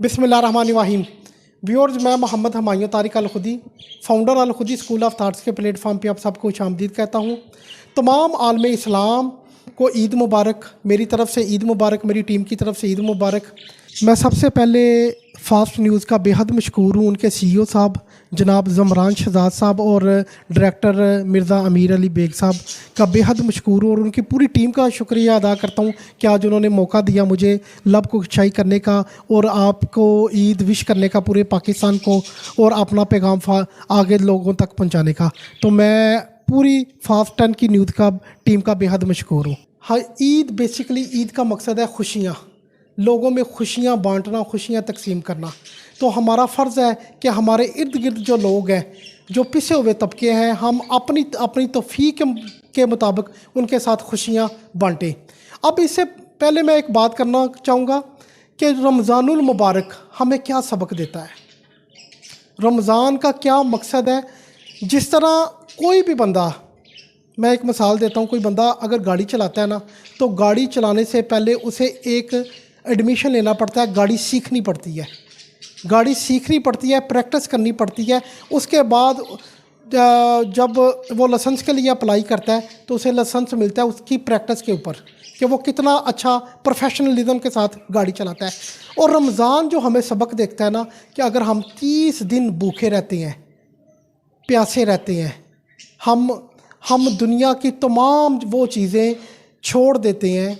बिस्मिल्लाहिर्रहमानिर्रहीम। व्यूअर्स, मैं मोहम्मद हमायूं तारिक अल खुदी, फाउंडर अल खुदी स्कूल ऑफ थाट्स के प्लेटफॉर्म पे आप सबको खुशामदीद कहता हूँ। तमाम आलम इस्लाम को ईद मुबारक। मेरी तरफ़ से ईद मुबारक, मेरी टीम की तरफ से ईद मुबारक। मैं सबसे पहले फास्ट न्यूज़ का बेहद मशकूर हूँ, उनके CEO साहब जनाब ज़मरान शहजाद साहब और डायरेक्टर मिर्ज़ा अमीर अली बेग साहब का बेहद मशकूर हूँ, और उनकी पूरी टीम का शुक्रिया अदा करता हूँ कि आज उन्होंने मौका दिया मुझे लब को शाई करने का और आपको ईद विश करने का, पूरे पाकिस्तान को, और अपना पैगाम आगे लोगों तक पहुँचाने का। तो मैं पूरी फास्ट 10 की न्यूज़ का टीम का बेहद मशकूर हूँ। हाँ, ईद बेसिकली ईद का मकसद है खुशियाँ, लोगों में खुशियाँ बांटना, खुशियाँ तकसीम करना। तो हमारा फ़र्ज़ है कि हमारे इर्द गिर्द जो लोग हैं, जो पिसे हुए तबके हैं, हम अपनी अपनी तौफ़ीक के मुताबिक उनके साथ खुशियाँ बांटें। अब इससे पहले मैं एक बात करना चाहूँगा कि रमज़ानुल मुबारक हमें क्या सबक देता है, रमज़ान का क्या मकसद है। जिस तरह कोई भी बंदा, मैं एक मिसाल देता हूँ, कोई बंदा अगर गाड़ी चलाता है ना, तो गाड़ी चलाने से पहले उसे एक एडमिशन लेना पड़ता है, गाड़ी सीखनी पड़ती है, गाड़ी सीखनी पड़ती है, प्रैक्टिस करनी पड़ती है। उसके बाद जब वो लाइसेंस के लिए अप्लाई करता है तो उसे लाइसेंस मिलता है उसकी प्रैक्टिस के ऊपर कि वो कितना अच्छा प्रोफेशनलिज्म के साथ गाड़ी चलाता है। और रमज़ान जो हमें सबक देखता है ना, कि अगर हम 30 दिन भूखे रहते हैं, प्यासे रहते हैं, हम दुनिया की तमाम वो चीज़ें छोड़ देते हैं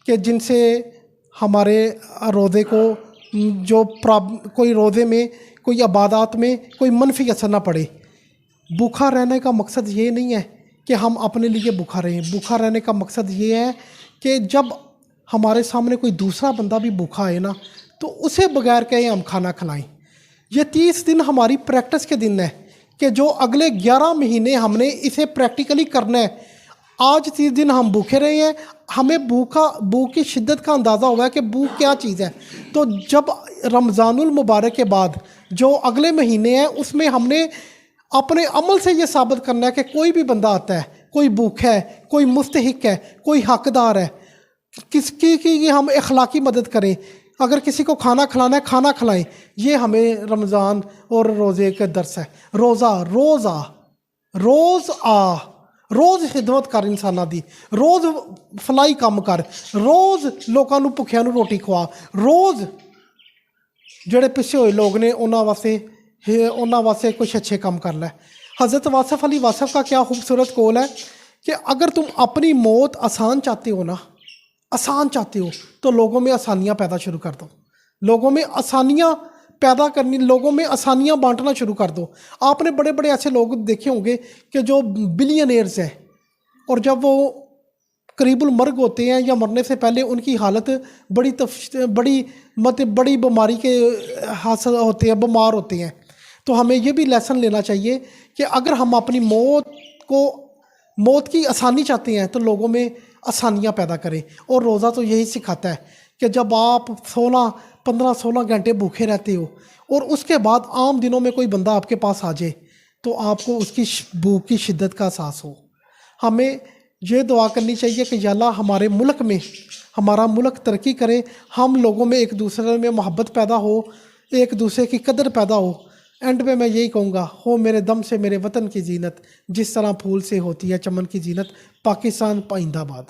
कि जिनसे हमारे रोज़े को कोई रोज़े में, कोई इबादत में कोई मनफी असर ना पड़े। भूखा रहने का मकसद ये नहीं है कि हम अपने लिए भूखा रहें। भूखा रहने का मकसद ये है कि जब हमारे सामने कोई दूसरा बंदा भी भूखा है ना, तो उसे बगैर कहे हम खाना खिलाएं। ये 30 दिन हमारी प्रैक्टिस के दिन है कि जो अगले 11 महीने हमने इसे प्रैक्टिकली करना है। आज 30 दिन हम भूखे रहे हैं, हमें भूख की शिद्दत का अंदाज़ा हुआ है कि भूख क्या चीज़ है। तो जब रमज़ानुल मुबारक के बाद जो अगले महीने हैं, उसमें हमने अपने अमल से ये साबित करना है कि कोई भी बंदा आता है, कोई भूखा है, कोई मुस्तहिक है, कोई हकदार है, किसकी की हम अखलाकी मदद करें। अगर किसी को खाना खिलाना है, खाना खिलाएं। ये हमें रमज़ान और रोज़े का दर्स है। रोज़ खिदमत कर इंसाना दी, रोज़ फलाई काम कर, रोज़ लोगों नूं भुखियां नूं रोटी खवा, रोज़ ਜਿਹੜੇ पिछे हुए लोग ने उन्होंने वास्ते कुछ अच्छे काम कर लै। हज़रत वासफ़ अली वासफ़ का क्या खूबसूरत कौल है कि अगर तुम अपनी मौत आसान चाहते हो ना, आसान चाहते हो, तो लोगों में आसानियाँ पैदा शुरू कर दो। लोगों में आसानियाँ पैदा करनी, लोगों में आसानियाँ बांटना शुरू कर दो। आपने बड़े बड़े ऐसे लोग देखे होंगे कि जो बिलियनेयर्स हैं, और जब वो करीबुल मर्ग होते हैं या मरने से पहले उनकी हालत बड़ी बीमारी के हासिल होते हैं, बीमार होते हैं। तो हमें ये भी लेसन लेना चाहिए कि अगर हम अपनी मौत की आसानी चाहते हैं तो लोगों में आसानियाँ पैदा करें। और रोज़ा तो यही सिखाता है कि जब आप 15-16 घंटे भूखे रहते हो और उसके बाद आम दिनों में कोई बंदा आपके पास आ जाए तो आपको उसकी भूख की शिद्दत का एहसास हो। हमें ये दुआ करनी चाहिए कि या अल्लाह हमारे मुल्क में, हमारा मुल्क तरक्की करे, हम लोगों में एक दूसरे में मोहब्बत पैदा हो, एक दूसरे की कदर पैदा हो। एंड पे मैं यही कहूँगा, हो मेरे दम से मेरे वतन की जीनत, जिस तरह फूल से होती है चमन की जीनत। पाकिस्तान पाइंदाबाद।